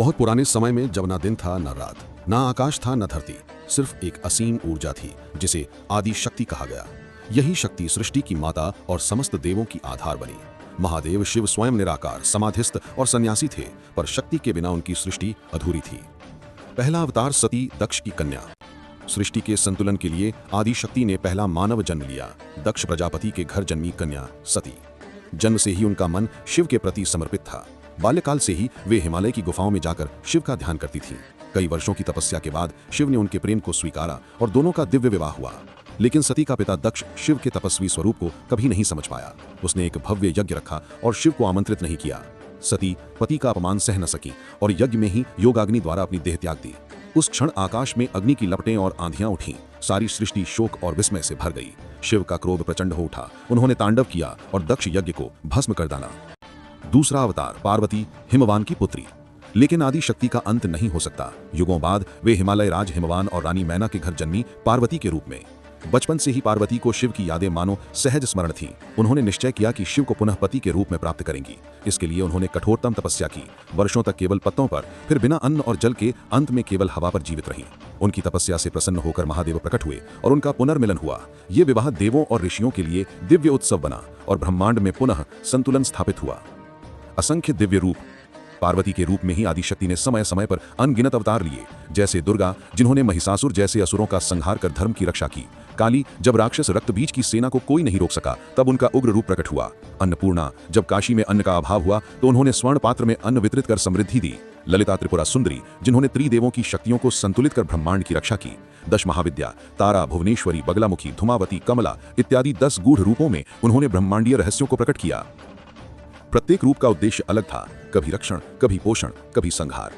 बहुत पुराने समय में जब ना दिन था न रात, ना आकाश था न धरती, सिर्फ एक असीम ऊर्जा थी जिसे आदि शक्ति कहा गया। यही शक्ति सृष्टि की माता और समस्त देवों की आधार बनी। महादेव शिव स्वयं निराकार, समाधिस्थ और सन्यासी थे, पर शक्ति के बिना उनकी सृष्टि अधूरी थी। पहला अवतार सती, दक्ष की कन्या। सृष्टि के संतुलन के लिए आदि शक्ति ने पहला मानव जन्म लिया। दक्ष प्रजापति के घर जन्मी कन्या सती। जन्म से ही उनका मन शिव के प्रति समर्पित था। बाल्यकाल से ही वे हिमालय की गुफाओं में जाकर शिव का ध्यान करती थीं। कई वर्षों की तपस्या के बाद शिव ने उनके प्रेम को स्वीकारा और दोनों का दिव्य विवाह हुआ। लेकिन सती का पिता दक्ष शिव के तपस्वी स्वरूप को कभी नहीं समझ पाया। उसने एक भव्य यज्ञ रखा और शिव को आमंत्रित नहीं किया। सती पति का अपमान सह न सकी और यज्ञ में ही योगाग्नि द्वारा अपनी देह त्याग दी। उस क्षण आकाश में अग्नि की लपटें और आंधियां उठीं। सारी सृष्टि शोक और विस्मय से भर गई। शिव का क्रोध प्रचंड हो उठा। उन्होंने तांडव किया और दक्ष यज्ञ को भस्म कर डाला। दूसरा अवतार पार्वती, हिमवान की पुत्री। लेकिन आदि शक्ति का अंत नहीं हो सकता। युगों बाद वे हिमालय राज हिमवान और रानी मैना के घर जन्मी पार्वती के रूप में। बचपन से ही पार्वती को शिव की यादें मानो सहज स्मरण थी। उन्होंने निश्चय किया कि शिव को पुनः पति के रूप में प्राप्त करेंगी। इसके लिए उन्होंने कठोरतम तपस्या की। वर्षों तक केवल पत्तों पर, फिर बिना अन्न और जल के, अंत में केवल हवा पर जीवित रही। उनकी तपस्या से प्रसन्न होकर महादेव प्रकट हुए और उनका पुनर्मिलन हुआ। ये विवाह देवों और ऋषियों के लिए दिव्य उत्सव बना और ब्रह्मांड में पुनः संतुलन स्थापित हुआ। असंख्य दिव्य रूप। पार्वती के रूप में ही आदिशक्ति ने समय समय पर अनगिनत अवतार लिए, जैसे दुर्गा, जिन्होंने महिषासुर जैसे असुरों का संहार कर धर्म की रक्षा की। काली, जब राक्षस रक्तबीज की सेना को कोई नहीं रोक सका तब उनका उग्र रूप प्रकट हुआ। अन्नपूर्णा, जब काशी में अन्न का अभाव हुआ तो उन्होंने स्वर्ण पात्र में अन्न वितरित कर समृद्धि दी। ललिता त्रिपुरा सुंदरी, जिन्होंने त्रिदेवों की शक्तियों को संतुलित कर ब्रह्मांड की रक्षा की। दश महाविद्या, तारा, भुवनेश्वरी, बगलामुखी, धुमावती, कमला इत्यादि 10 गूढ़ रूपों में उन्होंने ब्रह्मांडीय रहस्यों को प्रकट किया। प्रत्येक रूप का उद्देश्य अलग था, कभी रक्षण, कभी पोषण, कभी संहार।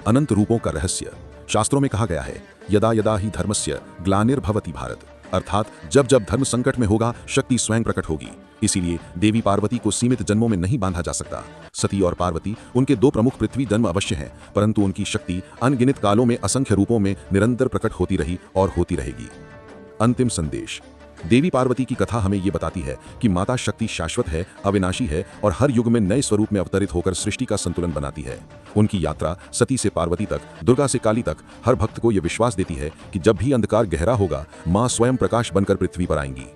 अनंत रूपों का रहस्य। शास्त्रों में कहा गया है, यदा यदा ही धर्मस्य ग्लानिर्भवति भारत, अर्थात जब जब धर्म संकट में होगा शक्ति स्वयं प्रकट होगी। इसीलिए देवी पार्वती को सीमित जन्मों में नहीं बांधा जा सकता। सती और पार्वती, उनके 2 प्रमुख पृथ्वी जन्म अवश्य हैं, परंतु उनकी शक्ति अनगिनत कालों में असंख्य रूपों में निरंतर प्रकट होती रही और होती रहेगी। अंतिम संदेश। देवी पार्वती की कथा हमें ये बताती है कि माता शक्ति शाश्वत है, अविनाशी है और हर युग में नए स्वरूप में अवतरित होकर सृष्टि का संतुलन बनाती है। उनकी यात्रा सती से पार्वती तक, दुर्गा से काली तक हर भक्त को यह विश्वास देती है कि जब भी अंधकार गहरा होगा, मां स्वयं प्रकाश बनकर पृथ्वी पर आएंगी।